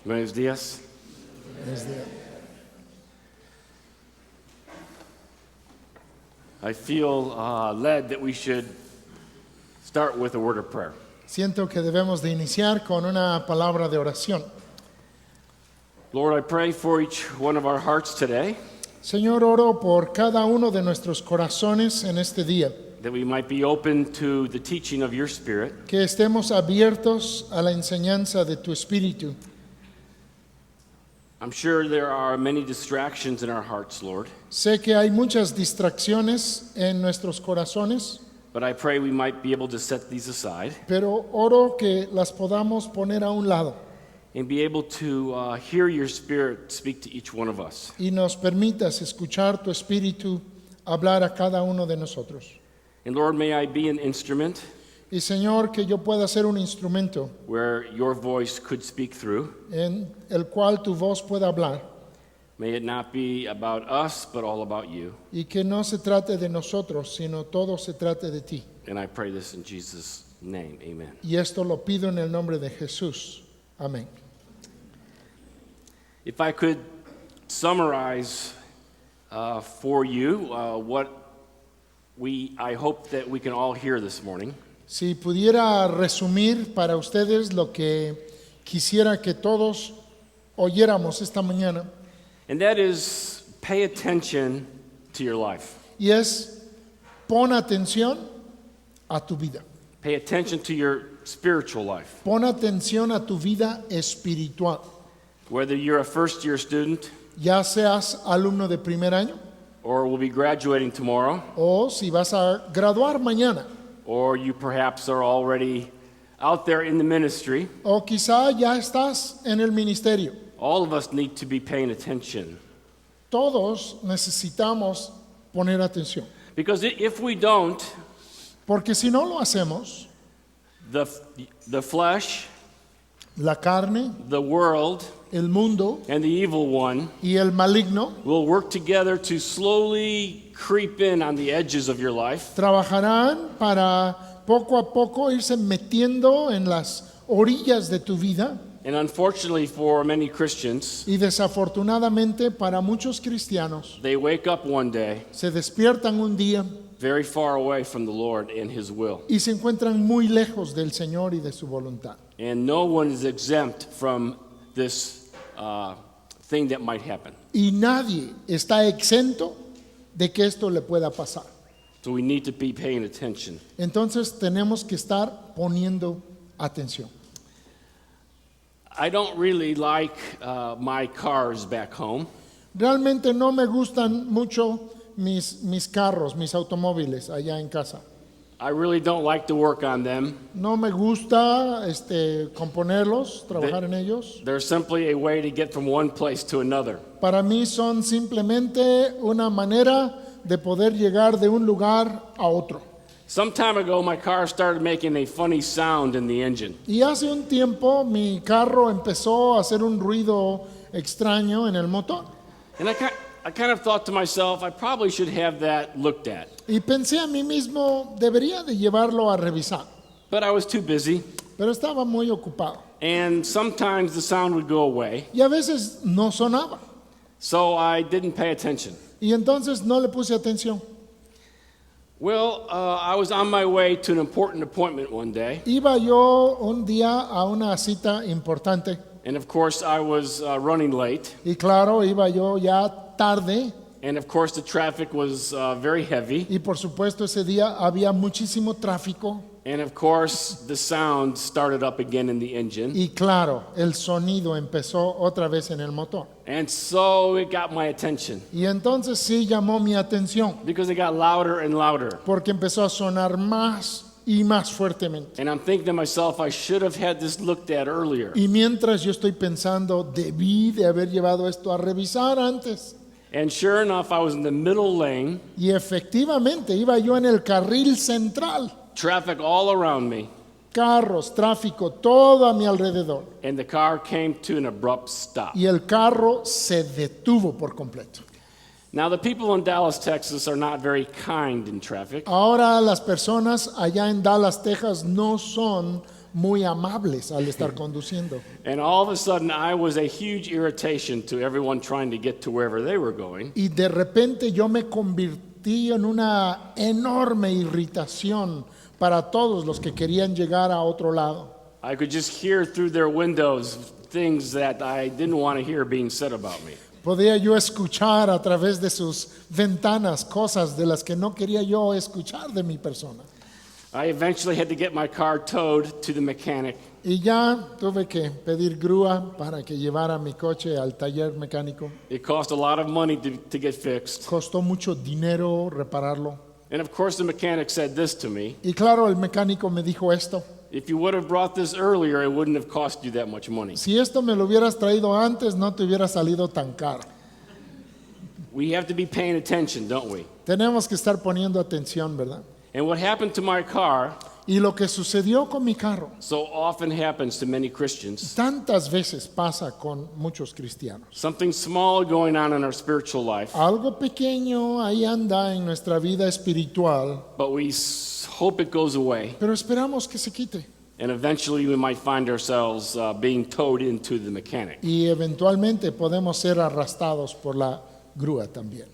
Buenos días. I feel led that we should start with a word of prayer. Siento que debemos de iniciar con una palabra de oración. Lord, I pray for each one of our hearts today Señor, oro por cada uno de nuestros corazones en este día, that we might be open to the teaching of your Spirit, que estemos abiertos a la enseñanza de tu Espíritu. I'm sure there are many distractions in our hearts, Lord, Sé que hay muchas distracciones en nuestros corazones, but I pray we might be able to set these aside pero oro que las podamos poner a un lado and be able to hear your Spirit speak to each one of us. y nos permitas escuchar tu Espíritu hablar a cada uno de nosotros. And Lord, may I be an instrument Y Señor, que yo pueda ser un instrumento where your voice could speak through. en el cual tu voz pueda hablar May it not be about us, but all about you. y que no se trate de nosotros, sino todo se trate de ti. And I pray this in Jesus' name. Amen. Y esto lo pido en el nombre de Jesús. Amén. If I could summarize for you what I hope that we can all hear this morning, Si pudiera resumir para ustedes lo que quisiera que todos oyéramos esta mañana, and that is pay attention to your life. y es pon atención a tu vida. Pay attention to your spiritual life. Pon atención a tu vida espiritual. Whether you're a first-year student Ya seas alumno de primer año or will be graduating tomorrow, o si vas a graduar mañana or you perhaps are already out there in the ministry, o quizá ya estás en el ministerio. all of us need to be paying attention. Todos necesitamos poner atención, Because if we don't, porque si no lo hacemos, the flesh, la carne, the world, el mundo and the evil one y el maligno will work together to slowly creep in on the edges of your life trabajarán para poco a poco irse metiendo en las orillas de tu vida, and unfortunately for many Christians, y desafortunadamente para muchos cristianos they wake up one day se despiertan un día very far away from the Lord and His will. y se encuentran muy lejos del Señor y de su voluntad. And no one is exempt from this thing that might happen. Y nadie está exento de que esto le pueda pasar. So we need to be paying attention. Entonces tenemos que estar poniendo atención. I don't really like my cars back home. Realmente no me gustan mucho mis carros, mis automóviles allá en casa. I really don't like to work on them. No me gusta componerlos, trabajar en ellos. They're simply a way to get from one place to another. Para mí son simplemente una manera de poder llegar de un lugar a otro. Some time ago, my car started making a funny sound in the engine. Y hace un tiempo mi carro empezó a hacer un ruido extraño en el motor. And I kind of thought to myself, I probably should have that looked at. Y pensé a mí mismo, debería de llevarlo a revisar. But I was too busy, Pero estaba muy ocupado. and sometimes the sound would go away, Y a veces no sonaba. so I didn't pay attention. Y entonces no le puse atención. Well, I was on my way to an important appointment one day, Iba yo un día a una cita importante. and of course I was running late, Y claro, iba yo ya tarde. and of course the traffic was very heavy, Y por supuesto ese día había muchísimo tráfico. and of course the sound started up again in the engine, Y claro, el sonido empezó otra vez en el motor. and so it got my attention Y entonces sí llamó mi atención, because it got louder and louder. porque empezó a sonar más y más fuertemente. And I'm thinking to myself, I should have had this looked at earlier. Y mientras yo estoy pensando, debí de haber llevado esto a revisar antes. And sure enough, I was in the middle lane, Y efectivamente iba yo en el carril central. traffic all around me, Carros, tráfico, todo a mi alrededor. and the car came to an abrupt stop. Y el carro se detuvo por completo. Now, the people in Dallas, Texas are not very kind in traffic. Ahora las personas allá en Dallas, Texas no son muy amables al estar conduciendo. And all of a sudden, I was a huge irritation to everyone trying to get to wherever they were going. Y de repente yo me convertí en una enorme irritación para todos los que querían llegar a otro lado. I could just hear through their windows things that I didn't want to hear being said about me. Podía yo escuchar a través de sus ventanas cosas de las que no quería yo escuchar de mi persona. I eventually had to get my car towed to the mechanic. Y ya tuve que pedir grúa para que llevara mi coche al taller mecánico. It cost a lot of money to get fixed. Costó mucho dinero repararlo. And of course, the mechanic said this to me: Y claro, el mecánico me dijo esto: if you would have brought this earlier, it wouldn't have cost you that much money. si esto me lo hubieras traído antes, no te hubiera salido tan caro. We have to be paying attention, don't we? Tenemos que estar poniendo atención, ¿verdad? And what happened to my car Y lo que sucedió con mi carro, so often happens to many Christians. tantas veces pasa con muchos cristianos. Something small going on in our spiritual life, Algo pequeño ahí anda en nuestra vida espiritual, but we hope it goes away. pero esperamos que se quite. And eventually we might find ourselves being towed into the mechanic. Y eventualmente podemos ser arrastrados por la grúa también.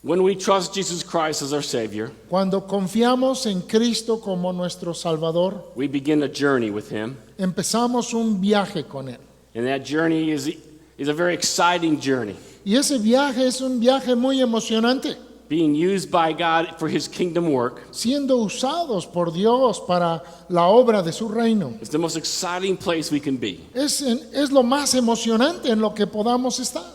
When we trust Jesus Christ as our Savior, Cuando confiamos en Cristo como nuestro Salvador, we begin a journey with Him. empezamos un viaje con Él. And that journey is a very exciting journey, Y ese viaje es un viaje muy emocionante, being used by God for His kingdom work. siendo usados por Dios para la obra de su reino. It's the most exciting place we can be. Es lo más emocionante en lo que podamos estar.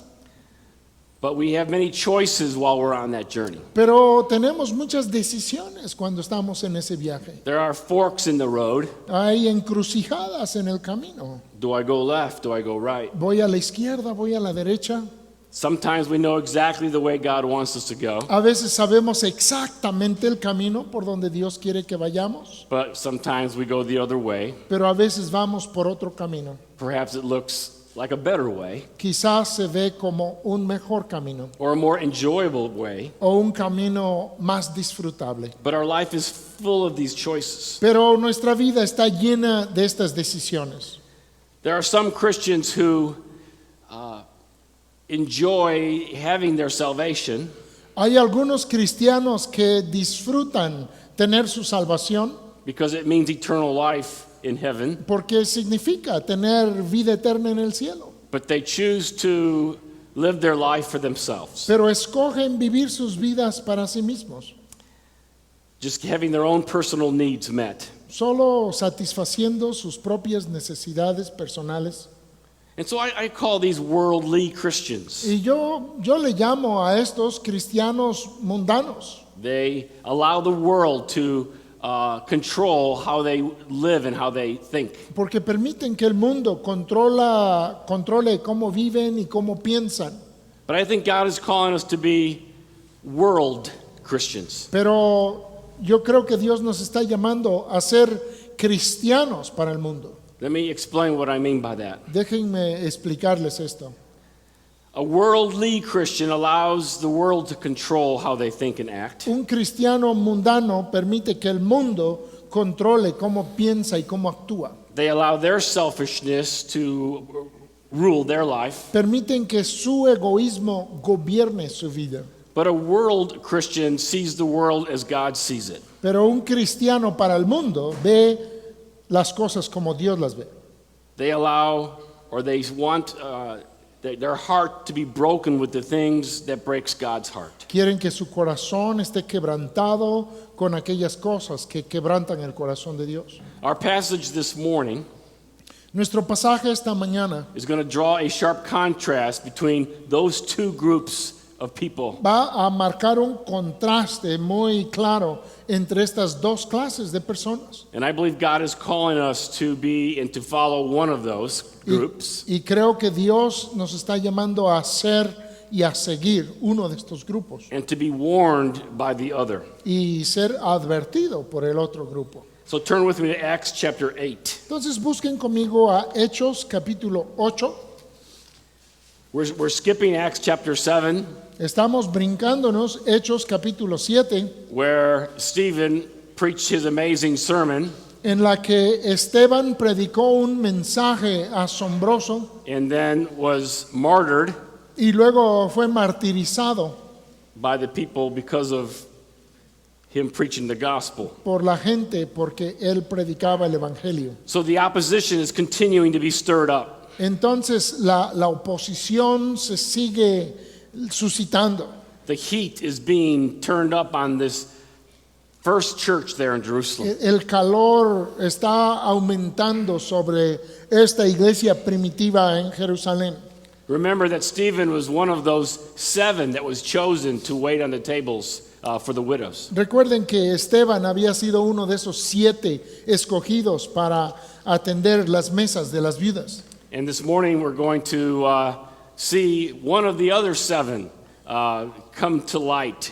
But we have many choices while we're on that journey. Pero tenemos muchas decisiones cuando estamos en ese viaje. There are forks in the road. Hay encrucijadas en el camino. Do I go left? Do I go right? Voy a la izquierda, voy a la derecha. Sometimes we know exactly the way God wants us to go, A veces sabemos exactamente el camino por donde Dios quiere que vayamos, but sometimes we go the other way. pero a veces vamos por otro camino. Perhaps it looks like a better way Quizás se ve como un mejor camino or a more enjoyable way, o un camino más disfrutable. but our life is full of these choices. Pero nuestra vida está llena de estas decisiones. There are some Christians who enjoy having their salvation, Hay algunos cristianos que disfrutan tener su salvación because it means eternal life in heaven, porque significa tener vida eterna en el cielo, but they choose to live their life for themselves, pero escogen vivir sus vidas para sí mismos, just having their own personal needs met. solo satisfaciendo sus propias necesidades personales. And so I call these worldly Christians. Y yo le llamo a estos cristianos mundanos. They allow the world to control how they live and how they think. Porque permiten que el mundo controle cómo viven y cómo piensan. But I think God is calling us to be world Christians. Pero yo creo que Dios nos está llamando a ser cristianos para el mundo. Let me explain what I mean by that. Déjenme explicarles esto. A worldly Christian allows the world to control how they think and act. Un cristiano mundano permite que el mundo controle cómo piensa y cómo actúa. They allow their selfishness to rule their life. Permiten que su egoísmo gobierne su vida. But a world Christian sees the world as God sees it. Pero un cristiano para el mundo ve las cosas como Dios las ve. They allow, or they want their heart to be broken with the things that breaks God's heart. Quieren que su corazón esté quebrantado con aquellas cosas que quebrantan el corazón de Dios. Our passage this morning Nuestro pasaje esta mañana is going to draw a sharp contrast between those two groups of people. va a marcar un contraste muy claro entre estas dos clases de personas. And I believe God is calling us to be and to follow one of those groups. Y creo que Dios nos está llamando a ser y a seguir uno de estos grupos And to be warned by the other. y ser advertido por el otro grupo. So turn with me to Acts chapter 8. Entonces busquen conmigo a Hechos capítulo 8. We're skipping Acts chapter 7, Estamos brincándonos Hechos capítulo 7, where Stephen preached his amazing sermon. en la que Esteban predicó un mensaje asombroso and then was martyred y luego fue martirizado by the people because of him preaching the gospel. por la gente porque él predicaba el evangelio. So the opposition is continuing to be stirred up. Entonces la oposición se sigue suscitando. The heat is being turned up on this first church there in Jerusalem. El calor está aumentando sobre esta iglesia primitiva en Jerusalén. Remember that Stephen was one of those 7 that was chosen to wait on the tables for the widows. Recuerden que Esteban había sido uno de esos 7 escogidos para atender las mesas de las viudas. And this morning we're going to see one of the other 7 come to light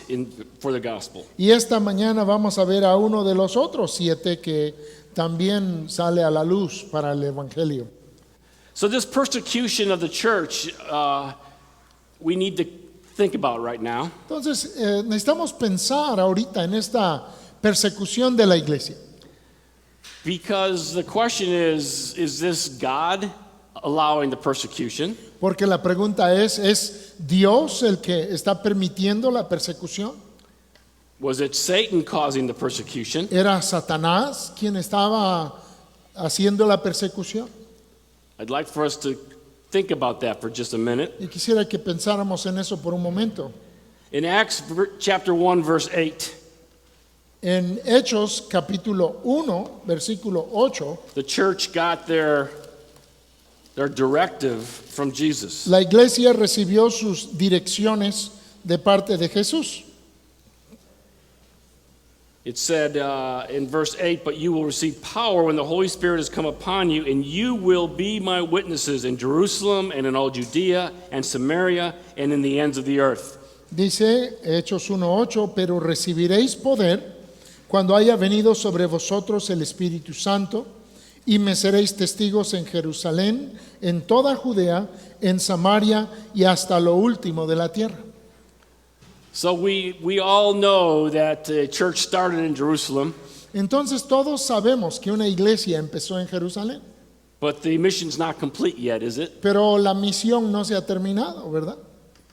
for the gospel. Y esta mañana vamos a ver a uno de los otros 7 que también sale a la luz para el evangelio. So this persecution of the church we need to think about right now. Entonces necesitamos pensar ahorita en esta persecución de la iglesia. Because the question is this God allowing the persecution? Porque la pregunta ¿es Dios el que está permitiendo la persecución? Was it Satan causing the persecution? ¿Era Satanás quien estaba haciendo la persecución? I'd like for us to think about that for just a minute. Y quisiera que pensáramos en eso por un momento. In Acts chapter 1 verse 8, En Hechos capítulo 1, versículo 8, the church got their directive from Jesus. la iglesia recibió sus direcciones de parte de Jesús. It said in verse 8, "But you will receive power when the Holy Spirit has come upon you, and you will be my witnesses in Jerusalem and in all Judea and Samaria and in the ends of the earth." Dice Hechos 1:8, pero recibiréis poder cuando haya venido sobre vosotros el Espíritu Santo, y me seréis testigos en Jerusalén, en toda Judea, en Samaria y hasta lo último de la tierra. So we all know that the church started in Jerusalem, Entonces todos sabemos que una iglesia empezó en Jerusalén, but the mission's not complete yet, is it? pero la misión no se ha terminado, ¿verdad?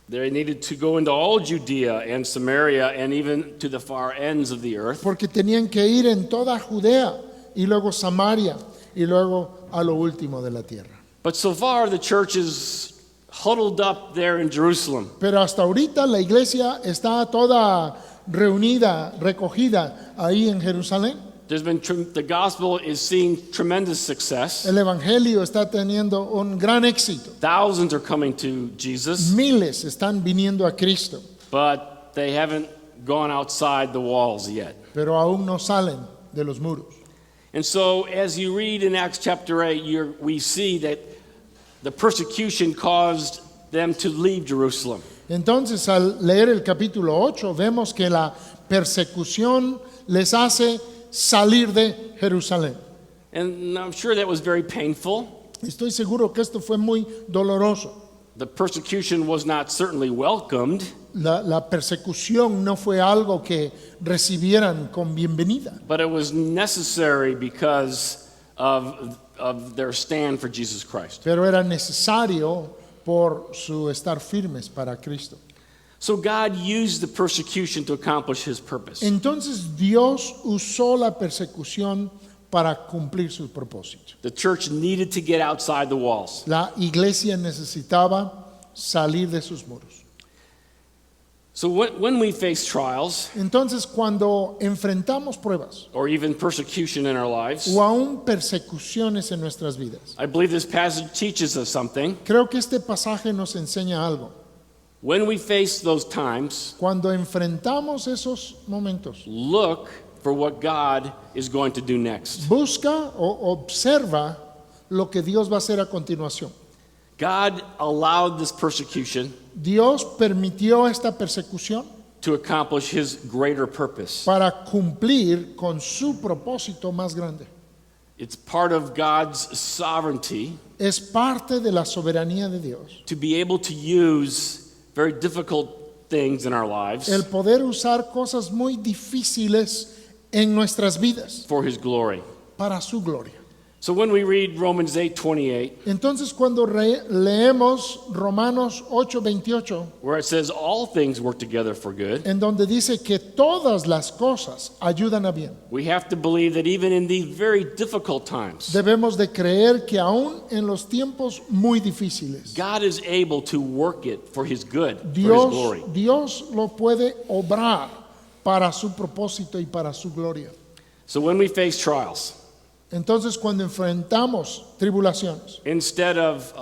They needed to go into all Judea and Samaria and even to the far ends of the earth. Porque tenían que ir en toda Judea y luego Samaria y luego a lo último de la tierra. But so far the church is huddled up there in Jerusalem. Pero hasta ahorita la iglesia está toda reunida, recogida ahí en Jerusalén. There's been the gospel is seeing tremendous success. El evangelio está teniendo un gran éxito. Thousands are coming to Jesus, Miles están viniendo a Cristo, but they haven't gone outside the walls yet. pero aún no salen de los muros. And so as you read in Acts chapter 8, we see that the persecution caused them to leave Jerusalem. Entonces, al leer el capítulo 8, vemos que la persecución les hace salir de Jerusalén. And I'm sure that was very painful. Estoy seguro que esto fue muy doloroso. The persecution was not certainly welcomed, La persecución no fue algo que recibieran con bienvenida, but it was necessary because of their stand for Jesus Christ. pero era necesario por su estar firmes para Cristo. So God used the persecution to accomplish his purpose. Entonces Dios usó la persecución para cumplir su propósito. The church needed to get outside the walls. La iglesia necesitaba salir de sus muros. So when we face trials Entonces cuando enfrentamos pruebas or even persecution in our lives, o aún persecuciones en nuestras vidas, I believe this passage teaches us something. creo que este pasaje nos enseña algo. When we face those times, Cuando enfrentamos esos momentos, look for what God is going to do next. busca o observa lo que Dios va a hacer a continuación. God allowed this persecution Dios permitió esta persecución to accomplish his greater purpose. para cumplir con su propósito más grande. It's part of God's sovereignty Es parte de la soberanía de Dios to be able to use very difficult things in our lives el poder usar cosas muy difíciles en nuestras vidas for his glory. para su gloria. So when we read Romans 8:28, Entonces cuando leemos Romanos 8:28, where it says all things work together for good, en donde dice que todas las cosas ayudan a bien, we have to believe that even in these very difficult times, debemos de creer que aún en los tiempos muy difíciles, God is able to work it for his good, for his glory. Dios lo puede obrar para su propósito y para su gloria. So when we face trials, Entonces cuando enfrentamos tribulaciones, instead of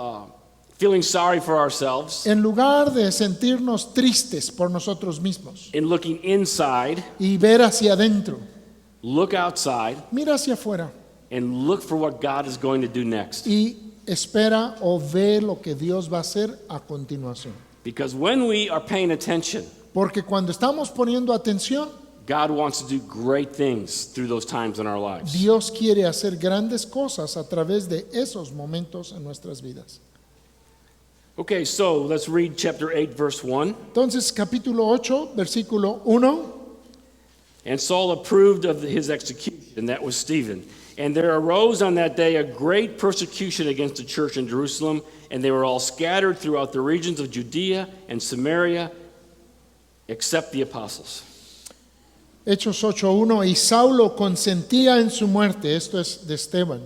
feeling sorry for ourselves en lugar de sentirnos tristes por nosotros mismos and looking inside, y ver hacia adentro, look outside mira hacia afuera and look for what God is going to do next. y espera o ve lo que Dios va a hacer a continuación. Because when we are paying attention, Porque cuando estamos poniendo atención, God wants to do great things through those times in our lives. Dios quiere hacer grandes cosas a través de esos momentos en nuestras vidas. Okay, so let's read chapter 8, verse 1. Entonces, capítulo 8, versículo 1. And Saul approved of his execution, that was Stephen. And there arose on that day a great persecution against the church in Jerusalem, and they were all scattered throughout the regions of Judea and Samaria, except the apostles. Hechos 8:1, y Saulo consentía en su muerte, esto es de Esteban.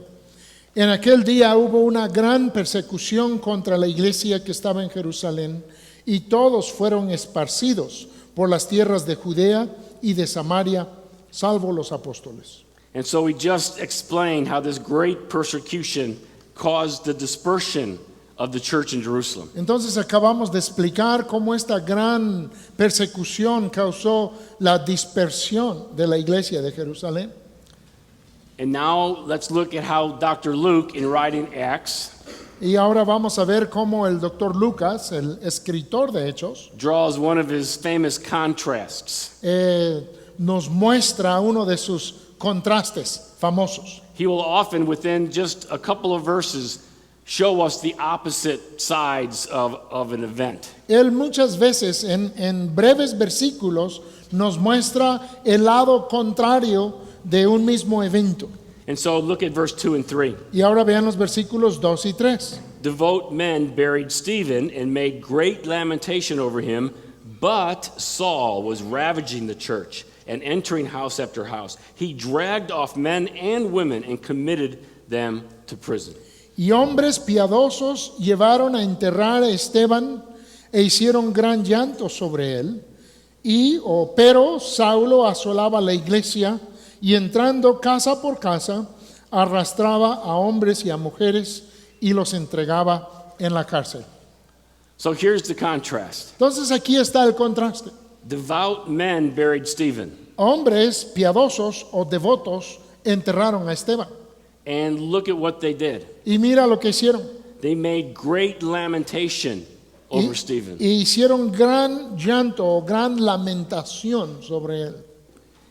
En aquel día hubo una gran persecución contra la iglesia que estaba en Jerusalén, y todos fueron esparcidos por las tierras de Judea y de Samaria, salvo los apóstoles. And so we just explained how this great persecution caused the dispersion of the church in Jerusalem. Entonces acabamos de explicar cómo esta gran persecución causó la dispersión de la iglesia de Jerusalén. And now let's look at how Dr. Luke, in writing Acts, Y ahora vamos a ver cómo el doctor Lucas, el escritor de Hechos, draws one of his famous contrasts. nos muestra uno de sus contrastes famosos. He will often, within just a couple of verses, show us the opposite sides of an event. Él muchas veces en breves versículos nos muestra el lado contrario de un mismo evento. And so look at verse 2 and 3. Y ahora vean los versículos 2 y 3. Devout men buried Stephen and made great lamentation over him, but Saul was ravaging the church and entering house after house. He dragged off men and women and committed them to prison. Y hombres piadosos llevaron a enterrar a Esteban e hicieron gran llanto sobre él. Pero Saulo asolaba la iglesia y entrando casa por casa arrastraba a hombres y a mujeres y los entregaba en la cárcel. So here's the contrast. Entonces aquí está el contraste. Devout men buried Stephen. Hombres piadosos o devotos enterraron a Esteban. And look at what they did. Y mira lo que hicieron. They made great lamentation over Stephen. Y hicieron gran llanto o gran lamentación sobre él.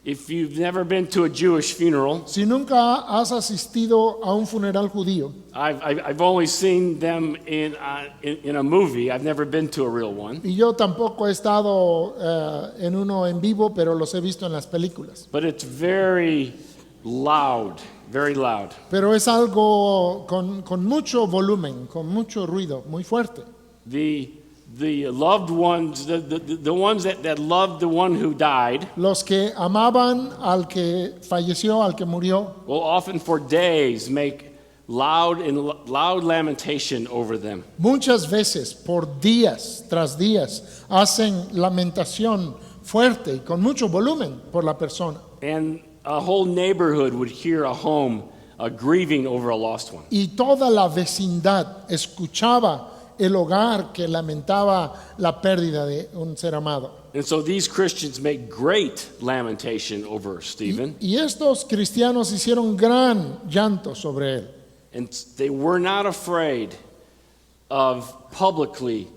If you've never been to a Jewish funeral, Si nunca has asistido a un funeral judío, I've only seen them in a movie. I've never been to a real one. y yo tampoco he estado en uno en vivo, pero los he visto en las películas. But it's very loud, very loud. Pero es algo con mucho volumen, con mucho ruido, muy fuerte. The loved ones, the ones that loved the one who died, Los que amaban al que falleció, al que murió, will often for days make loud lamentation over them. muchas veces por días tras días hacen lamentación fuerte y con mucho volumen por la persona. And a whole neighborhood would hear a home grieving over a lost one. Y toda la vecindad escuchaba el hogar que lamentaba la pérdida de un ser amado. And so these Christians make great lamentation over Stephen, Y estos cristianos hicieron gran llanto sobre él. and they were not afraid of publicly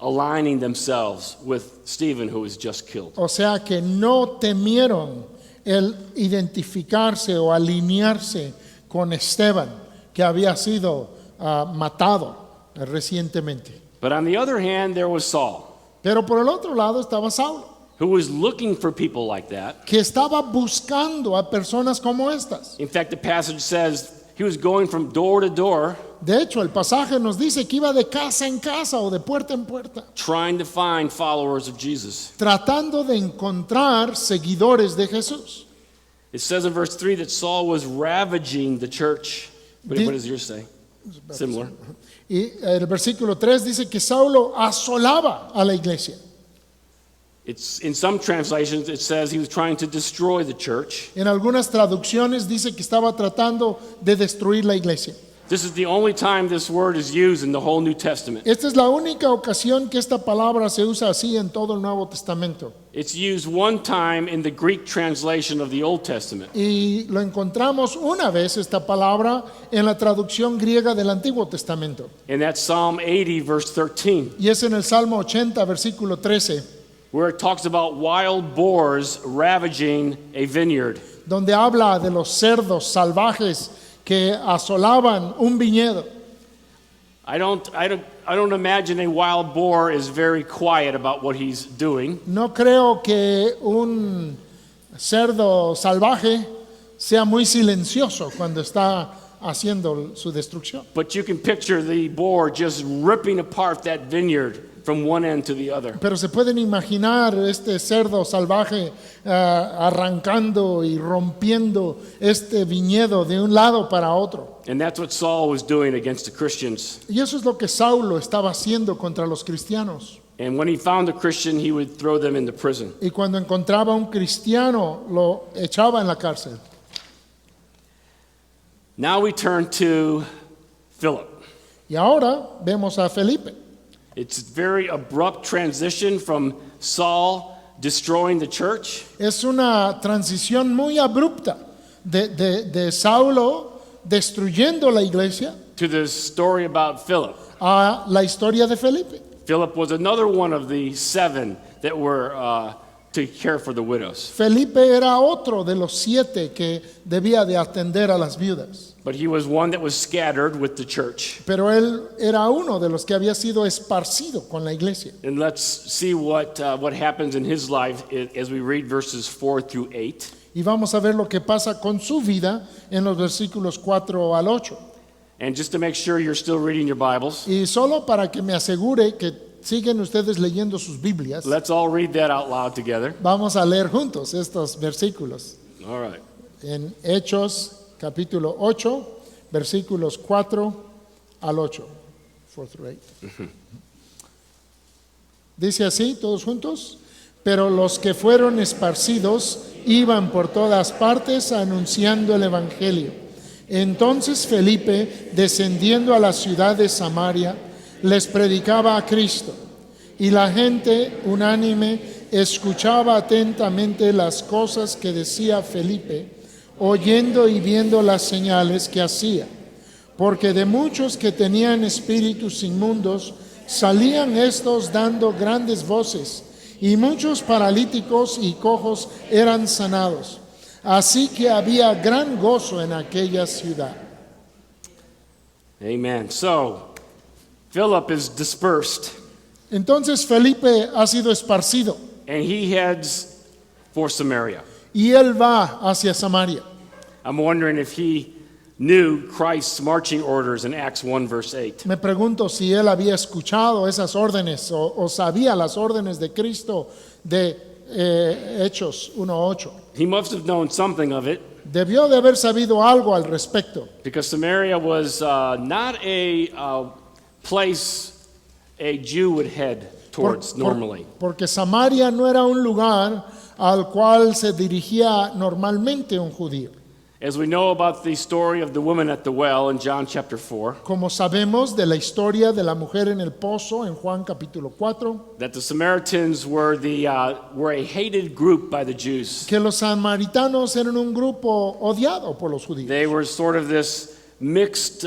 aligning themselves with Stephen, who was just killed. O sea que no temieron el identificarse o alinearse con Esteban, que había sido matado recientemente. But on the other hand, there was Saul. Pero por el otro lado estaba Saulo. who was looking for people like that. que estaba buscando a personas como estas. In fact, the passage says he was going from door to door, De hecho, el pasaje nos dice que iba de casa en casa o de puerta en puerta, trying to find followers of Jesus. tratando de encontrar seguidores de Jesús. It says in verse 3 that Saul was ravaging the church. What does yours say? Similar. Y el versículo 3 dice que Saulo asolaba a la iglesia. It's in some translations it says he was trying to destroy the church. En algunas traducciones dice que estaba tratando de destruir la iglesia. This is the only time this word is used in the whole New Testament. Esta es la única ocasión que esta palabra se usa así en todo el Nuevo Testamento. It's used one time in the Greek translation of the Old Testament. Y lo encontramos una vez esta palabra en la traducción griega del Antiguo Testamento. And that's Psalm 80 verse 13, Y es en el Salmo 80, versículo 13, where it talks about wild boars ravaging a vineyard. donde habla de los cerdos salvajes que asolaban un viñedo. I don't imagine a wild boar is very quiet about what he's doing. No creo que un cerdo salvaje sea muy silencioso cuando está haciendo su destrucción. But you can picture the boar just ripping apart that vineyard from one end to the other. Pero se pueden imaginar este cerdo salvaje arrancando y rompiendo este viñedo de un lado para otro. And that's what Saul was doing against the Christians. Y eso es lo que Saulo estaba haciendo contra los cristianos. And when he found a Christian, he would throw them into prison. Y cuando encontraba a un cristiano, lo echaba en la cárcel. Now we turn to Philip. Y ahora vemos a Felipe. It's a very abrupt transition from Saul destroying the church Es una transición muy abrupta de Saulo destruyendo la iglesia to the story about Philip. a la historia de Felipe. Philip was another one of the 7 that were to care for the widows. Felipe era otro de los 7 que debía de atender a las viudas. But he was one that was scattered with the church. Pero él era uno de los que había sido esparcido con la iglesia. And let's see what happens in his life as we read verses 4 through 8. Y vamos a ver lo que pasa con su vida en los versículos 4 al 8. And just to make sure you're still reading your Bibles, Y solo para que me asegure que siguen ustedes leyendo sus Biblias, let's all read that out loud together. vamos a leer juntos estos versículos. All right. En Hechos capítulo 8, versículos 4 al 8. 4 through 8. Dice así, todos juntos. Pero los que fueron esparcidos iban por todas partes anunciando el Evangelio. Entonces Felipe, descendiendo a la ciudad de Samaria, les predicaba a Cristo. Y la gente unánime escuchaba atentamente las cosas que decía Felipe, oyendo y viendo las señales que hacía. Porque de muchos que tenían espíritus inmundos, salían estos dando grandes voces, y muchos paralíticos y cojos eran sanados. Así que había gran gozo en aquella ciudad. Amen. So, Philip is dispersed, Entonces Felipe ha sido esparcido and he heads for Samaria. y él va hacia Samaria. I'm wondering if he knew Christ's marching orders in Acts 1 verse 8. Me pregunto si él había escuchado esas órdenes o sabía las órdenes de Cristo de Hechos 1:8. He must have known something of it Debió de haber sabido algo al respecto, because Samaria was not a place a Jew would head towards normally. porque Samaria no era un lugar al cual se dirigía normalmente un judío. As we know about the story of the woman at the well in John chapter 4, Como sabemos de la historia de la mujer en el pozo en Juan capítulo 4, that the Samaritans were a hated group by the Jews. que los samaritanos eran un grupo odiado por los judíos. They were sort of this mixed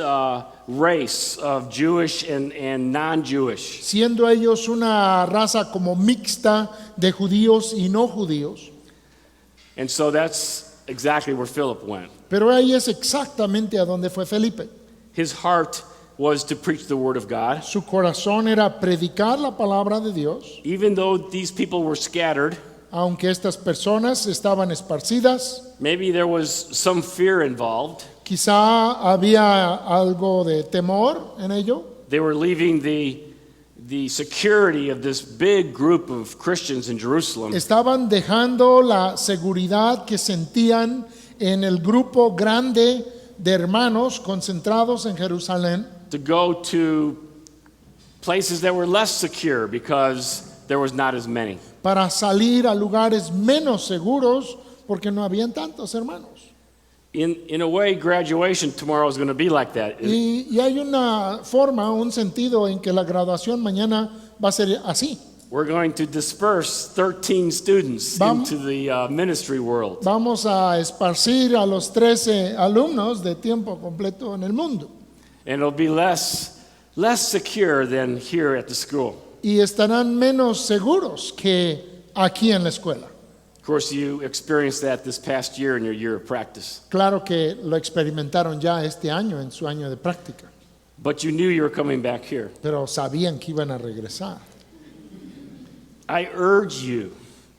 race of Jewish and non-Jewish. Siendo ellos una raza como mixta de judíos y no judíos. And so that's exactly where Philip went. Pero ahí es exactamente a donde fue Felipe. His heart was to preach the word of God. Su corazón era predicar la palabra de Dios. Even though these people were scattered, Aunque estas personas estaban esparcidas, maybe there was some fear involved. quizá había algo de temor en ello. They were leaving the security of this big group of Christians in Jerusalem Estaban dejando la seguridad que sentían en el grupo grande de hermanos concentrados en Jerusalén to go to places that were less secure because there was not as many. para salir a lugares menos seguros porque no habían tantos hermanos. In a way, graduation tomorrow is going to be like that. Y hay una forma, un sentido en que la graduación mañana va a ser así. We're going to disperse 13 students Vamos- into the ministry world. Vamos a esparcir a los 13 alumnos de tiempo completo en el mundo And it'll be less secure than here at the school. y estarán menos seguros que aquí en la escuela. Of course, you experienced that this past year in your year of practice. Claro que lo experimentaron ya este año en su año de práctica, But you knew you were coming back here. pero sabían que iban a regresar. I urge you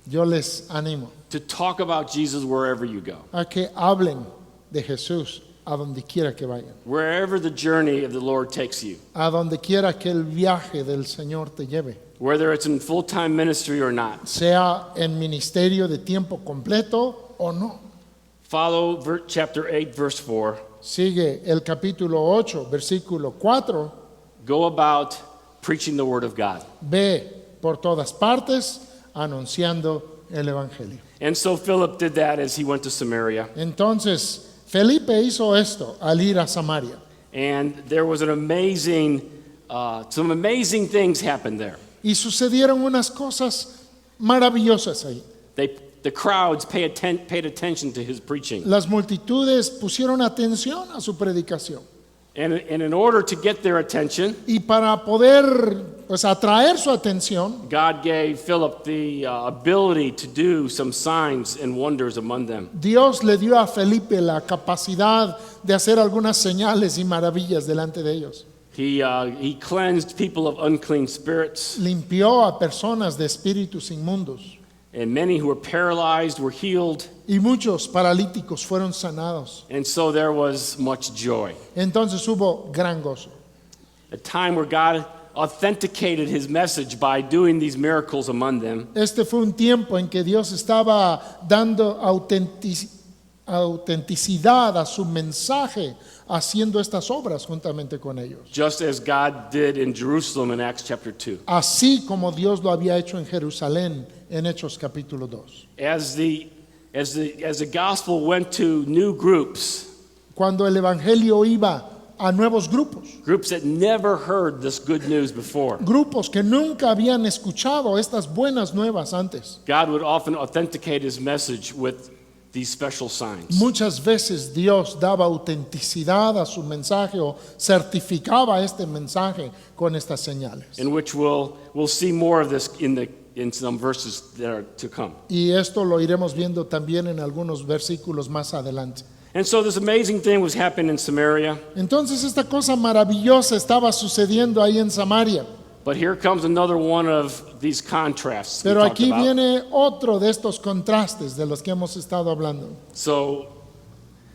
Yo les animo to talk about Jesus wherever you go. a que hablen de Jesús a donde quiera que vayan, Wherever the journey of the Lord takes you, a donde quiera que el viaje del Señor te lleve, whether it's in full-time ministry or not. sea en ministerio de tiempo completo o no. Follow chapter 8, verse 4. Sigue el capítulo 8, versículo 4. Go about preaching the word of God. Ve por todas partes anunciando el Evangelio. And so Philip did that as he went to Samaria. Entonces, Felipe hizo esto al ir a Samaria. And there was some amazing things happened there. Y sucedieron unas cosas maravillosas ahí. The crowds paid attention to his preaching. Las multitudes pusieron atención a su predicación. And in order to get their attention, Y para poder atraer su atención, God gave Philip the ability to do some signs and wonders among them. Dios le dio a Felipe la capacidad de hacer algunas señales y maravillas delante de ellos. He cleansed people of unclean spirits, Limpió a personas de espíritus inmundos. and many who were paralyzed were healed. Y muchos paralíticos fueron sanados. And so there was much joy. Entonces hubo gran gozo. A time where God authenticated his message by doing these miracles among them. Este fue un tiempo en que Dios estaba dando autenticidad a su mensaje, haciendo estas obras juntamente con ellos. Just as God did in Jerusalem in Acts chapter 2. Así como Dios lo había hecho en Jerusalén en Hechos capítulo 2. As the gospel went to new groups Cuando el evangelio iba a nuevos grupos, that never heard this good news before, grupos que nunca habían escuchado estas buenas nuevas antes. God would often authenticate his message with these special signs. Muchas veces Dios daba autenticidad a su mensaje o certificaba este mensaje con estas señales. In which we'll see more of this in some verses that are to come. Y esto lo iremos viendo también en algunos versículos más adelante. And so this amazing thing was happening in Samaria, Entonces esta cosa maravillosa estaba sucediendo ahí en Samaria. but here comes another one of these contrasts we Pero talked aquí about. viene otro de estos contrastes de los que hemos estado hablando. So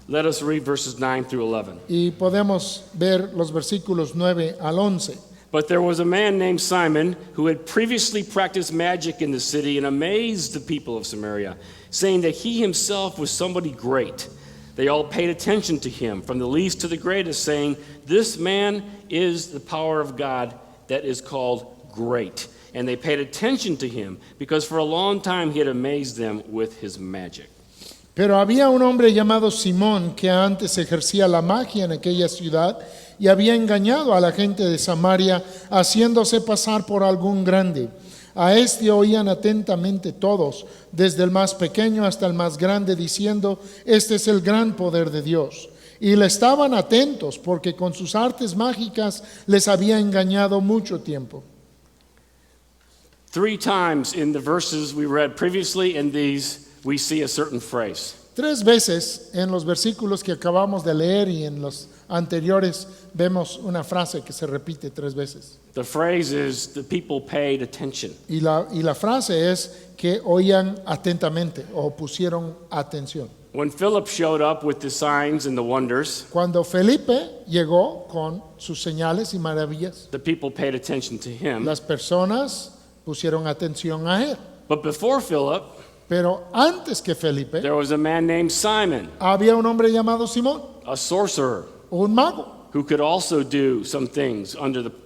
let us read verses 9 through 11. Y podemos ver los versículos 9 al 11. But there was a man named Simon who had previously practiced magic in the city and amazed the people of Samaria, saying that he himself was somebody great. They all paid attention to him, from the least to the greatest, saying, "This man is the power of God that is called great." And they paid attention to him because for a long time he had amazed them with his magic. Pero había un hombre llamado Simón que antes ejercía la magia en aquella ciudad y había engañado a la gente de Samaria haciéndose pasar por algún grande. A este oían atentamente todos, desde el más pequeño hasta el más grande, diciendo: este es el gran poder de Dios. Y le estaban atentos porque con sus artes mágicas les había engañado mucho tiempo. 3 times in the verses we read previously in these, we see a certain phrase. 3 veces en los versículos que acabamos de leer y en los anteriores vemos una frase que se repite 3 veces. The phrase is the people paid attention. Y la frase es que oían atentamente o pusieron atención. When Philip showed up with the signs and the wonders, Cuando Felipe llegó con sus señales y maravillas, the people paid attention to him. las personas pusieron atención a él. But before Philip, Pero antes que Felipe, there was a man named Simon, había un hombre llamado Simón, a sorcerer, un mago, who could also do some things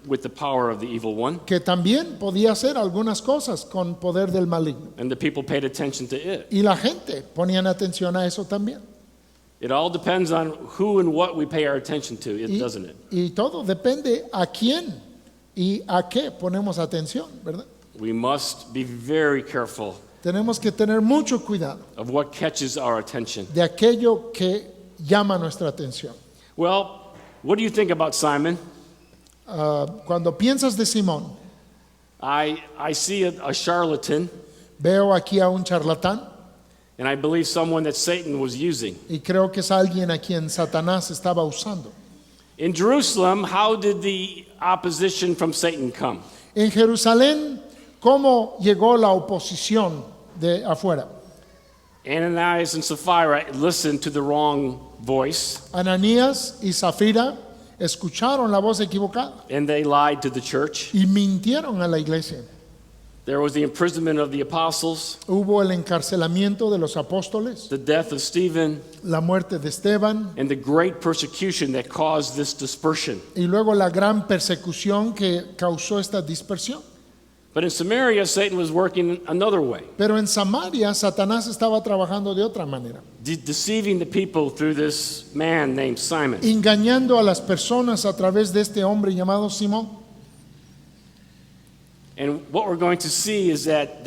with the power of the evil one. que también podía hacer algunas cosas con poder del maligno. And the people paid attention to it. Y la gente ponían atención a eso también. It all depends on who and what we pay our attention to, doesn't it? Y todo depende a quién y a qué ponemos atención, ¿verdad? We must be very careful Tenemos que tener mucho cuidado of what catches our attention. de aquello que llama nuestra atención. Well, what do you think about Simon? Cuando piensas de Simón, I see a charlatan, veo aquí a un charlatán and I believe someone that Satan was using. y creo que es alguien a quien Satanás estaba usando. In Jerusalem, how did the opposition from Satan come? En Jerusalén, ¿cómo llegó la oposición de afuera? Ananias and Sapphira listened to the wrong voice, Ananías y Zafira escucharon la voz equivocada and they lied to the church. y mintieron a la iglesia. There was the imprisonment of the apostles, Hubo el encarcelamiento de los apóstoles, the death of Stephen, la muerte de Esteban and the great persecution that caused this dispersion. y luego la gran persecución que causó esta dispersión. But in Samaria, Satan was working another way, Pero en Samaria, Satanás estaba trabajando de otra manera, deceiving the people through this man named Simon. engañando a las personas a través de este hombre llamado Simón. And what we're going to see is that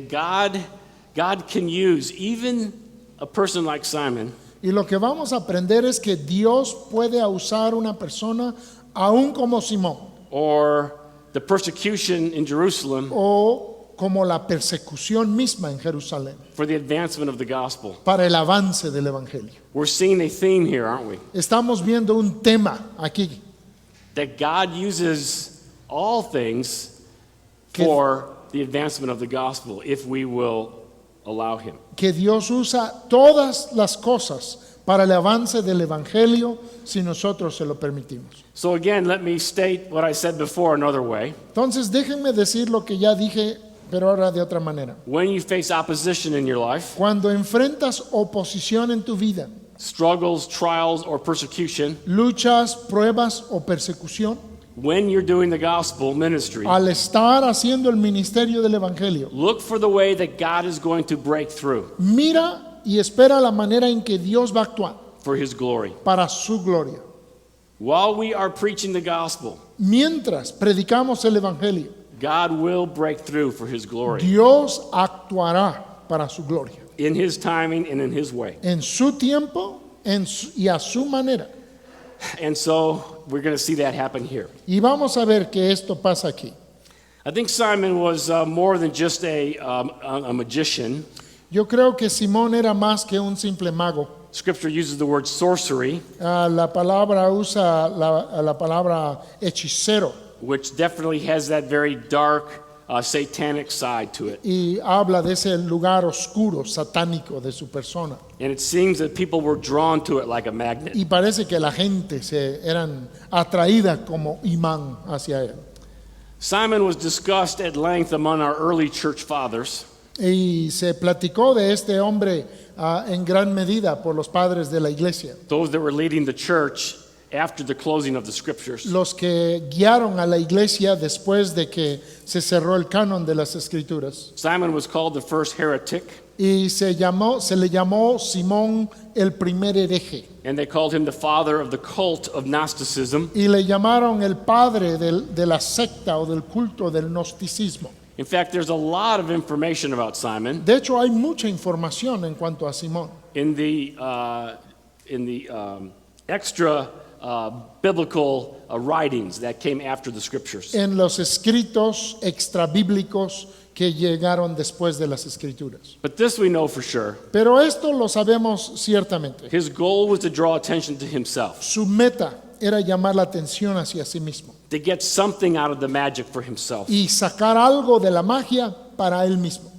God can use even a person like Simon Y lo que vamos a aprender es que Dios puede usar una persona aún como Simón or the persecution in Jerusalem o como la persecución misma en Jerusalén for the advancement of the gospel. para el avance del evangelio. We're seeing a theme here, aren't we? Estamos viendo un tema aquí, That God uses all things for the advancement of the gospel if we will allow him. que Dios usa todas las cosas para el avance del evangelio si nosotros se lo permitimos. So again, let me state what I said before another way. Entonces déjenme decir lo que ya dije, pero ahora de otra manera. When you face opposition in your life, Cuando enfrentas oposición en tu vida, struggles, trials, or persecution, luchas, pruebas o persecución, when you're doing the gospel ministry, al estar haciendo el ministerio del evangelio, look for the way that God is going to break through mira y espera la manera en que Dios va a actuar for his glory. para su gloria. While we are preaching the gospel, Mientras predicamos el evangelio, God will break through for his glory Dios actuará para su gloria, in his timing and in his way. en su tiempo y a su manera. And so we're going to see that happen here. Y vamos a ver que esto pasa aquí. I think Simon was more than just a magician. Yo creo que Simón era más que un simple mago. Scripture uses the word sorcery, La palabra usa la palabra hechicero which definitely has that very dark, satanic side to it. y habla de ese lugar oscuro, satánico de su persona. And it seems that people were drawn to it like a magnet. Y parece que la gente se eran atraída como imán hacia él. Simon was discussed at length among our early church fathers. Y se platicó de este hombre en gran medida por los padres de la iglesia, Those that were leading the church after the closing of the scriptures. los que guiaron a la iglesia después de que se cerró el canon de las escrituras. Simon was called the first heretic, Y se le llamó Simón el primer hereje. and they called him the father of the cult of Gnosticism. Y le llamaron el padre de la secta o del culto del gnosticismo. In fact, there's a lot of information about Simon De hecho, hay mucha información en cuanto a Simón. in the extra biblical writings that came after the scriptures. En los escritos extrabíblicos que llegaron después de las escrituras. But this we know for sure. Pero esto lo sabemos ciertamente. His goal was to draw attention to himself. Su meta era llamar la atención hacia sí mismo. to get something out of the magic for himself. y sacar algo de la magia para él mismo.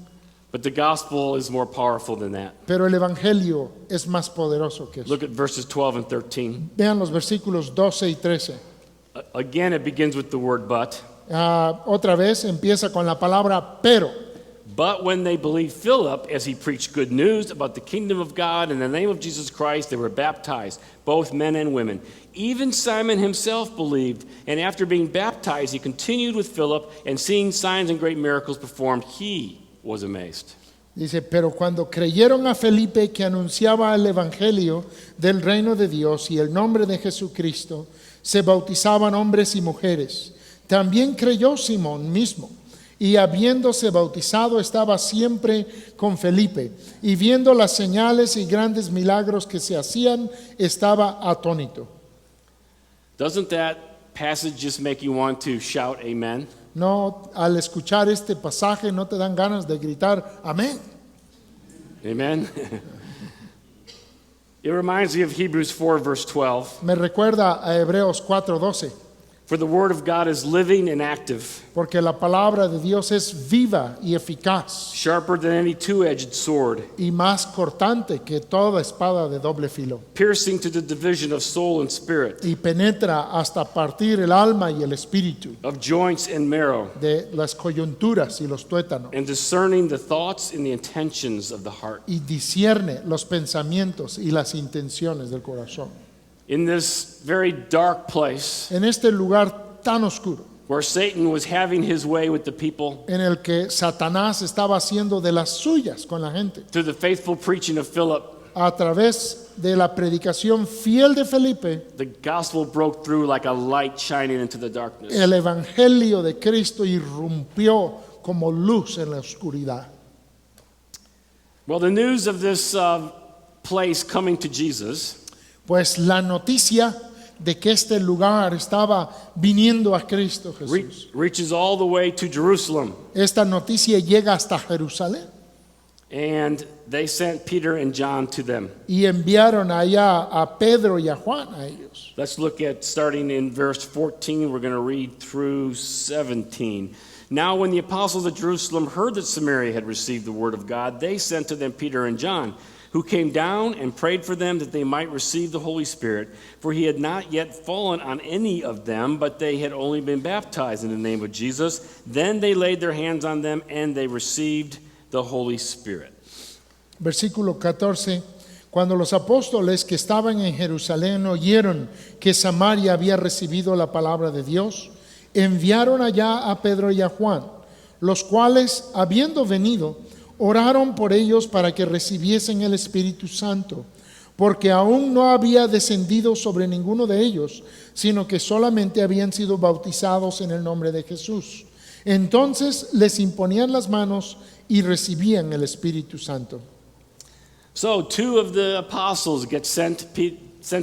But the gospel is more powerful than that. Pero el evangelio es más poderoso que eso. Look at verses 12 and 13. Vean los versículos 12 y 13. Again, it begins with the word but. Otra vez empieza con la palabra pero. But when they believed Philip as he preached good news about the kingdom of God in the name of Jesus Christ, they were baptized, both men and women. Even Simon himself believed, and after being baptized, he continued with Philip, and seeing signs and great miracles performed, he was amazed. Dice, pero cuando creyeron a Felipe que anunciaba el evangelio del reino de Dios y el nombre de Jesucristo, se bautizaban hombres y mujeres. También creyó Simón mismo, y habiéndose bautizado estaba siempre con Felipe, y viendo las señales y grandes milagros que se hacían, estaba atónito. Doesn't that passage just make you want to shout amen? No, al escuchar este pasaje no te dan ganas de gritar amén. Amen? It reminds me of Hebrews 4, verse 12. Me recuerda a Hebreos 4:12, For the word of God is living and active, porque la palabra de Dios es viva y eficaz sharper than any two-edged sword, y más cortante que toda espada de doble filo, piercing to the division of soul and spirit, y penetra hasta partir el alma y el espíritu, of joints and marrow, de las coyunturas y los tuétanos, and discerning the thoughts and the intentions of the heart. y discierne los pensamientos y las intenciones del corazón. In this very dark place En este lugar tan oscuro, where Satan was having his way with the people, en el que Satanás estaba haciendo de las suyas con la gente, through the faithful preaching of Philip, a través de la predicación fiel de Felipe, the gospel broke through like a light shining into the darkness. el evangelio de Cristo irrumpió como luz en la oscuridad. Well, the news of this place coming to Jesus Pues la noticia de que este lugar estaba viniendo a Cristo Jesús, reaches all the way to Jerusalem. esta noticia llega hasta Jerusalén, And they sent Peter and John to them. y enviaron allá a Pedro y a Juan a ellos. Let's look at starting in verse 14. We're going to read through 17. Now, when the apostles at Jerusalem heard that Samaria had received the word of God, they sent to them Peter and John, who came down and prayed for them that they might receive the Holy Spirit. For he had not yet fallen on any of them, but they had only been baptized in the name of Jesus. Then they laid their hands on them, and they received the Holy Spirit. Versículo 14. Cuando los apóstoles que estaban en Jerusalén oyeron que Samaria había recibido la palabra de Dios, enviaron allá a Pedro y a Juan, los cuales, habiendo venido, oraron por ellos para que recibiesen el Espíritu Santo, porque aún no había descendido sobre ninguno de ellos, sino que solamente habían sido bautizados en el nombre de Jesús. Entonces les imponían las manos y recibían el Espíritu Santo. So, two of the apostles get sent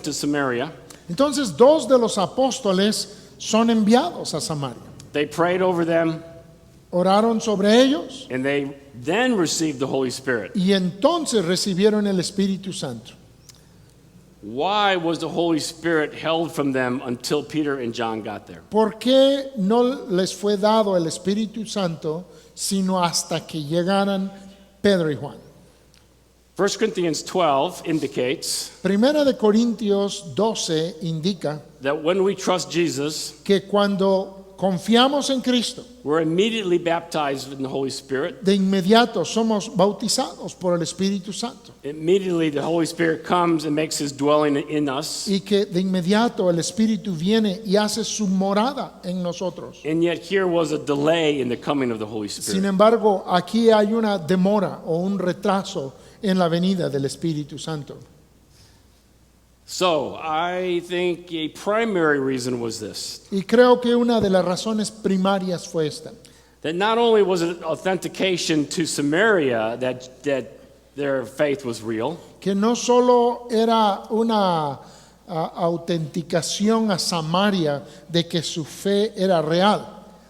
to Samaria. Entonces 2 de los apóstoles son enviados a Samaria. They prayed over them, Oraron sobre ellos and they then received the Holy Spirit. y entonces recibieron el Espíritu Santo. Why was the Holy Spirit held from them until Peter and John got there? ¿Por qué no les fue dado el Espíritu Santo sino hasta que llegaran Pedro y Juan? 1 Corinthians 12 indicates Primera de Corintios 12 indica that when we trust Jesus, que cuando confiamos en Cristo, we're immediately baptized in the Holy Spirit. de inmediato somos bautizados por el Espíritu Santo, Immediately the Holy Spirit comes and makes his dwelling in us. y que de inmediato el Espíritu viene y hace su morada en nosotros. And yet here was a delay in the coming of the Holy Sin Spirit. embargo, aquí hay una demora o un retraso en la venida del Espíritu Santo. So I think a primary reason was this, Y creo que una de las razones primarias fue esta, that not only was it authentication to Samaria that their faith was real, que no solo era una autenticación a Samaria de que su fe era real,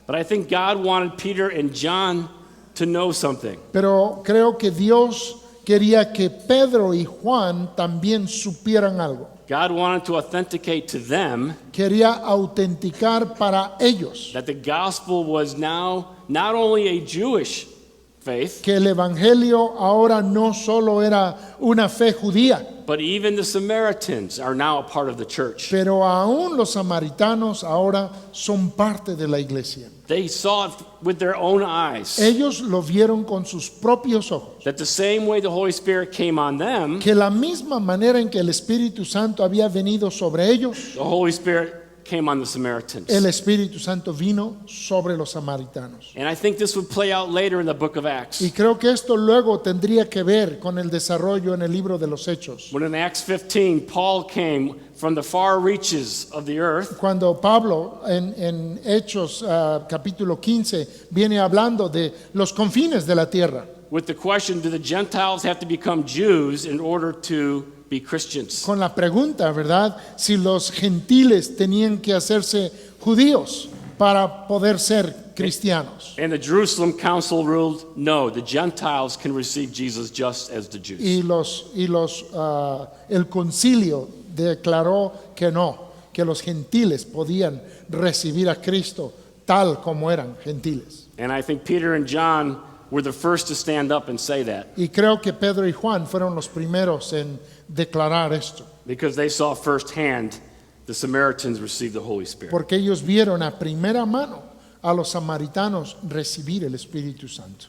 but I think God wanted Peter and John to know something. pero creo que Dios quería que Pedro y Juan también supieran algo. God wanted to authenticate to them Quería autenticar para ellos that the gospel was now not only a Jewish faith, que el evangelio ahora no solo era una fe judía, but even the Samaritans are now a part of the church. pero aún los samaritanos ahora son parte de la iglesia. They saw it with their own eyes, Ellos lo vieron con sus propios ojos, that the same way the Holy Spirit came on them, que la misma manera en que el Espíritu Santo había venido sobre ellos, the Holy Spirit came on the Samaritans. el Espíritu Santo vino sobre los samaritanos. And I think this would play out later in the book of Acts. Y creo que esto luego tendría que ver con el desarrollo en el libro de los Hechos. When in Acts 15, Paul came from the far reaches of the earth, Cuando Pablo en Hechos capítulo 15 viene hablando de los confines de la tierra, with the question, do the Gentiles have to become Jews in order to be Christians? con la pregunta, ¿verdad? Si los gentiles tenían que hacerse judíos para poder ser cristianos. And the Jerusalem council ruled, no, the Gentiles can receive Jesus just as the Jews. El concilio declaró que no, que los gentiles podían recibir a Cristo tal como eran gentiles. And I think Peter and John were the first to stand up and say that, Y creo que Pedro y Juan fueron los primeros en declarar esto, because they saw firsthand the Samaritans receive the Holy Spirit. porque ellos vieron a primera mano a los samaritanos recibir el Espíritu Santo.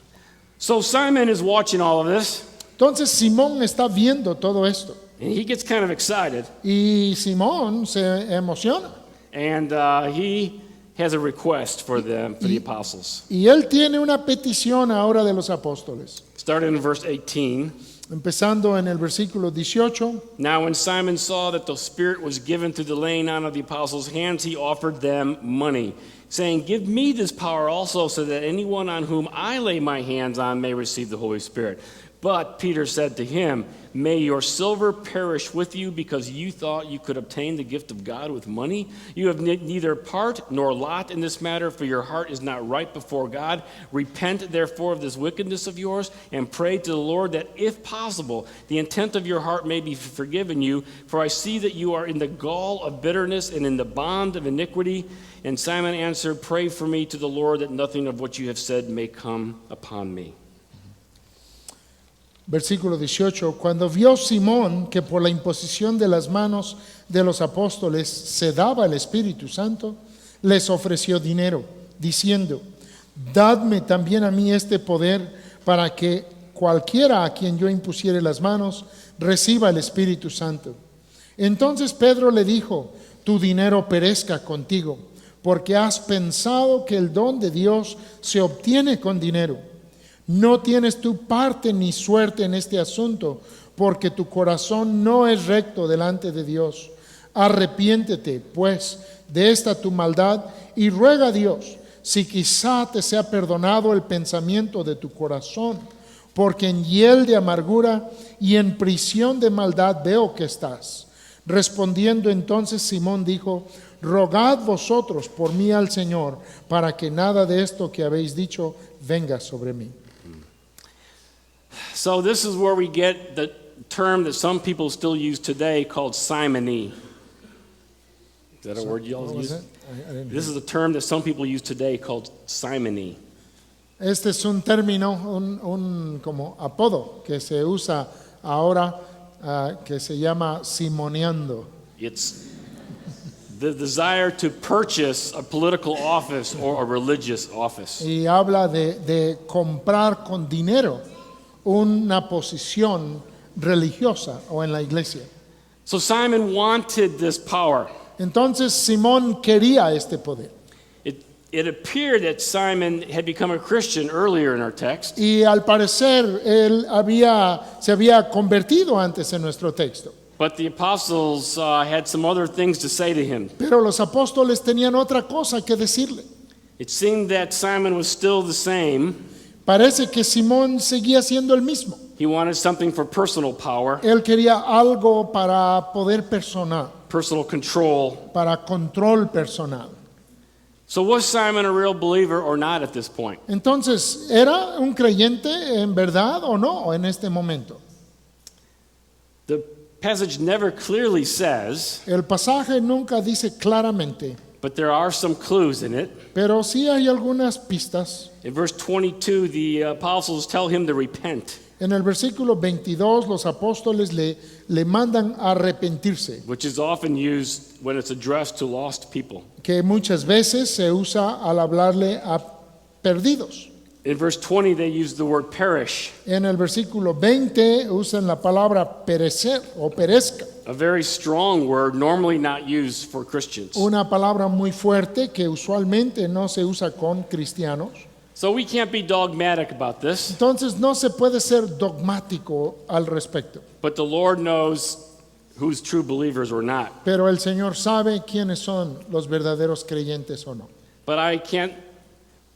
So Simon is watching all of this, Entonces Simón está viendo todo esto and he gets kind of excited, y Simón se emociona and he has a request for the apostles. y él tiene una petición ahora de los apóstoles. Starting in verse 18. Empezando en el versículo 18. Now when Simon saw that the Spirit was given through the laying on of the apostles' hands, he offered them money, saying, give me this power also, so that anyone on whom I lay my hands on may receive the Holy Spirit. But Peter said to him, may your silver perish with you, because you thought you could obtain the gift of God with money? You have neither part nor lot in this matter, for your heart is not right before God. Repent therefore of this wickedness of yours, and pray to the Lord that, if possible, the intent of your heart may be forgiven you. For I see that you are in the gall of bitterness and in the bond of iniquity. And Simon answered, pray for me to the Lord, that nothing of what you have said may come upon me. Versículo 18, cuando vio Simón que por la imposición de las manos de los apóstoles se daba el Espíritu Santo, les ofreció dinero, diciendo, dadme también a mí este poder para que cualquiera a quien yo impusiere las manos reciba el Espíritu Santo. Entonces Pedro le dijo, tu dinero perezca contigo, porque has pensado que el don de Dios se obtiene con dinero. No tienes tu parte ni suerte en este asunto, porque tu corazón no es recto delante de Dios. Arrepiéntete, pues, de esta tu maldad y ruega a Dios, si quizá te sea perdonado el pensamiento de tu corazón, porque en hiel de amargura y en prisión de maldad veo que estás. Respondiendo entonces Simón dijo, rogad vosotros por mí al Señor, para que nada de esto que habéis dicho venga sobre mí. So this is where we get the term that some people still use today called simony. Is that a word you all What was use? that? I didn't This is a term that some people use today called simony. Este es un término, un como apodo que se usa ahora que se llama simoneando. It's the desire to purchase a political office or a religious office. Y habla de comprar con dinero una posición religiosa o en la iglesia. So Simon wanted this power. Entonces Simón quería este poder. It appeared that Simon had become a Christian earlier in our text. Y al parecer él se había convertido antes en nuestro texto. But the apostles had some other things to say to him. Pero los apóstoles tenían otra cosa que decirle. It seemed that Simon was still the same. Parece que Simón seguía siendo el mismo. He wanted something for personal power, Él quería algo para poder personal, personal control. para control personal. So was Simon a real believer or not at this point? Entonces, ¿era un creyente en verdad o no en este momento? The passage never clearly says, El pasaje nunca dice claramente, but there are some clues in it. pero sí hay algunas pistas. In verse 22, the apostles tell him to repent, En el versículo 22 los apóstoles le mandan a arrepentirse, which is often used when it's addressed to lost people. que muchas veces se usa al hablarle a perdidos. In verse 20, they use the word perish, En el versículo 20 usan la palabra perecer o perezca, a very strong word normally not used for Christians. una palabra muy fuerte que usualmente no se usa con cristianos. So we can't be dogmatic about this, Entonces no se puede ser dogmático al respecto, but the Lord knows who's true believers or not. pero el Señor sabe quiénes son los verdaderos creyentes o no. But I can't,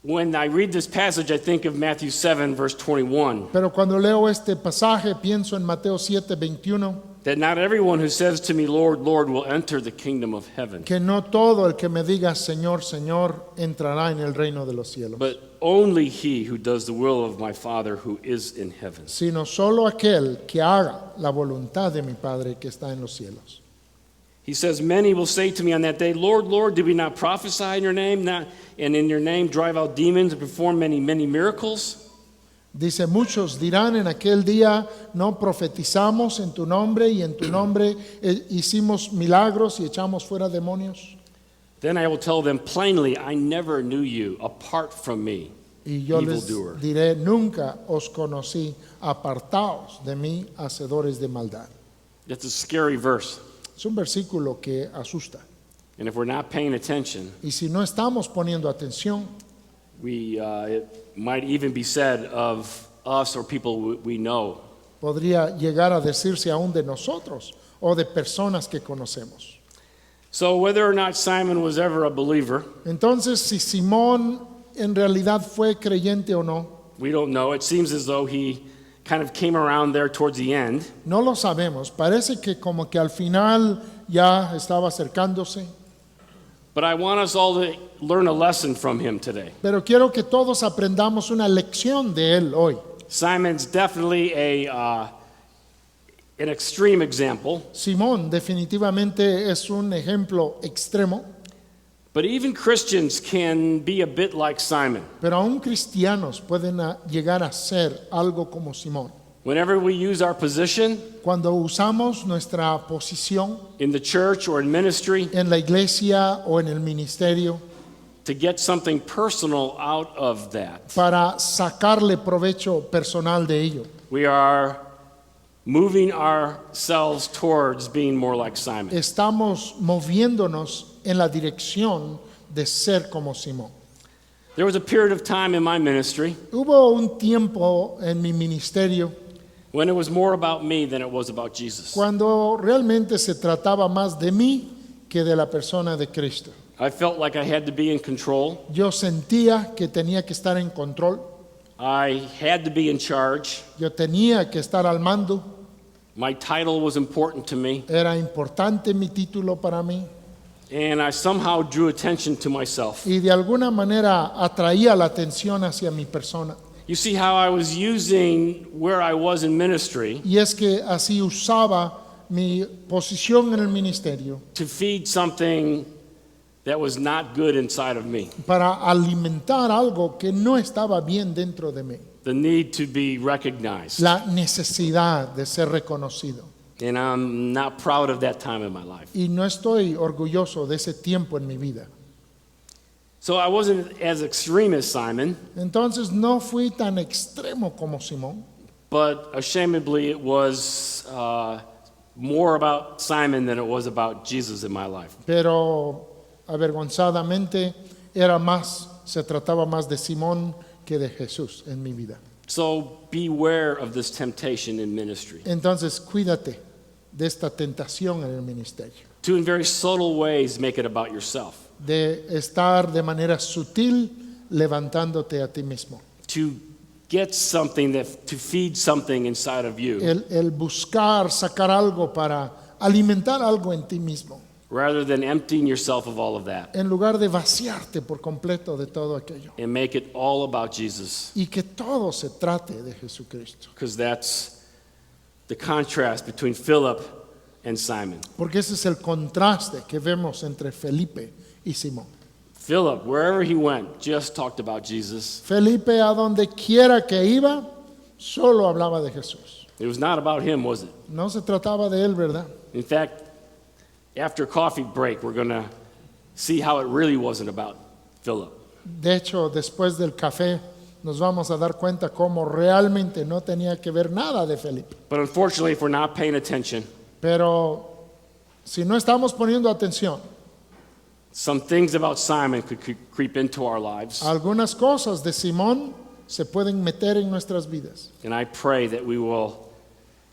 when I read this passage, I think of Matthew 7, verse 21, Pero cuando leo este pasaje pienso en Mateo 7:21, that not everyone who says to me, Lord, Lord, will enter the kingdom of heaven, que no todo el que me diga Señor, Señor entrará en el reino de los cielos, but only he who does the will of my Father who is in heaven. sino solo aquel que haga la voluntad de mi Padre que está en los cielos. He says, many will say to me on that day, Lord, Lord, did we not prophesy in your name, and in your name drive out demons and perform many, many miracles? Dice, muchos dirán en aquel día, no profetizamos en tu nombre y en tu nombre hicimos milagros y echamos fuera demonios. Then I will tell them plainly, I never knew you, apart from me, Y yo les evildoer. diré, nunca os conocí, apartaos de mí, hacedores de maldad. That's a scary verse. Es un versículo que asusta. And if we're not paying attention, Y si no estamos poniendo atención, it might even be said of us or people we know. podría llegar a decirse aún de nosotros o de personas que conocemos. So whether or not Simon was ever a believer, Entonces, si Simón en realidad fue creyente o no, we don't know. It seems as though he kind of came around there towards the end. no lo sabemos. Parece que como que al final ya estaba acercándose. But I want us all to learn a lesson from him today. Pero quiero que todos aprendamos una lección de él hoy. Simon's definitely an extreme example, Simón definitivamente es un ejemplo extremo, but even Christians can be a bit like Simon. pero aún cristianos pueden llegar a ser algo como Simón. Whenever we use our position Cuando usamos nuestra posición in the church or in ministry en la iglesia o en el ministerio to get something personal out of that, para sacarle provecho personal de ello, we are moving ourselves towards being more like Simon. estamos moviéndonos en la dirección de ser como Simón. There was a period of time in my ministry Hubo un tiempo en mi ministerio when it was more about me than it was about Jesus. cuando realmente se trataba más de mí que de la persona de Cristo. I felt like I had to be in control. Yo sentía que tenía que estar en control, I had to be in charge. yo tenía que estar al mando, My title was important to me, era importante mi título para mí and I somehow drew attention to myself. y de alguna manera atraía la atención hacia mi persona. You see how I was using where I was in ministry Y es que así usaba mi posición en el ministerio to feed something that was not good inside of me. para alimentar algo que no estaba bien dentro de mí, The need to be recognized. la necesidad de ser reconocido. And I'm not proud of that time in my life. Y no estoy orgulloso de ese tiempo en mi vida. So I wasn't as extreme as Simon, Entonces no fui tan extremo como Simón, but ashamedly it was more about Simon than it was about Jesus in my life. pero avergonzadamente se trataba más de Simón que de Jesús en mi vida. So beware of this temptation in ministry Entonces cuídate de esta tentación en el ministerio, to, in very subtle ways, make it about yourself, de estar de manera sutil levantándote a ti mismo, to get something to feed something inside of you, el buscar sacar algo para alimentar algo en ti mismo, rather than emptying yourself of all of that en lugar de vaciarte por completo de todo aquello and make it all about Jesus, y que todo se trate de Jesucristo, because that's the contrast between Philip and Simon. Porque ese es el contraste que vemos entre Felipe y Simón. Philip, wherever he went, just talked about Jesus. Felipe, a donde quiera que iba, solo hablaba de Jesús. It was not about him, was it? No se trataba de él, ¿verdad? In fact, after coffee break, we're going to see how it really wasn't about Philip. De hecho, después del café nos vamos a dar cuenta cómo realmente no tenía que ver nada de Felipe. But unfortunately, if we're not paying attention, Pero si no estamos poniendo atención, some things about Simon could creep into our lives. algunas cosas de Simón se pueden meter en nuestras vidas. And I pray that we will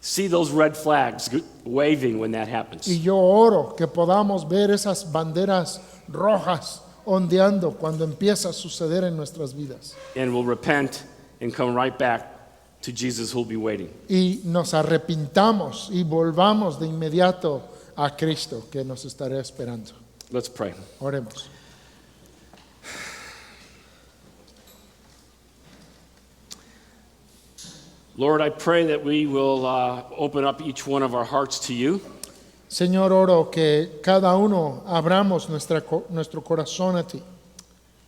see those red flags waving when that happens. Y yo oro que podamos ver esas banderas rojas ondeando cuando empieza a suceder en nuestras vidas. And we'll repent and come right back to Jesus who'll be waiting. Y nos arrepintamos y volvamos de inmediato a Cristo que nos estará esperando. Let's pray. Oremos. Lord, I pray that we will open up each one of our hearts to you. Señor, oro que cada uno abramos nuestro corazón a ti.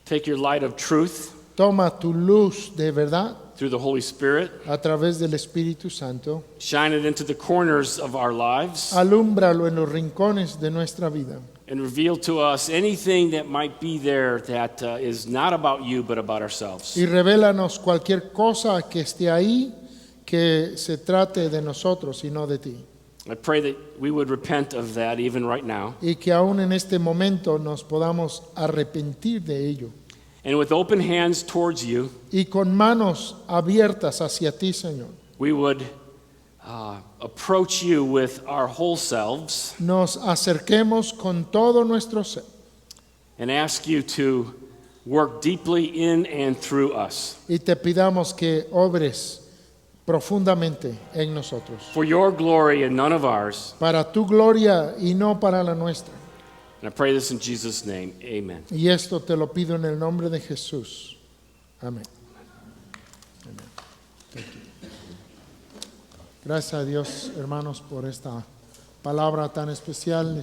Take your light of truth Toma tu luz de verdad through the Holy Spirit, a través del Espíritu Santo. shine it into the corners of our lives, Alúmbralo en los rincones de nuestra vida. and reveal to us anything that might be there that is not about you but about ourselves. Y revélanos cualquier cosa que esté ahí que se trate de nosotros y no de ti. I pray that we would repent of that even right now. Y que aún en este momento nos podamos arrepentir de ello. And with open hands towards you, Y con manos abiertas hacia ti, Señor, we would approach you with our whole selves nos acerquemos con todo nuestro ser and ask you to work deeply in and through us y te pidamos que obres profundamente en nosotros, for your glory and none of ours. para tu gloria y no para la nuestra. And I pray this in Jesus' name. Amen. Y esto te lo pido en el nombre de Jesús. Amén. Amén. Thank you. Gracias a Dios, hermanos, por esta palabra tan especial.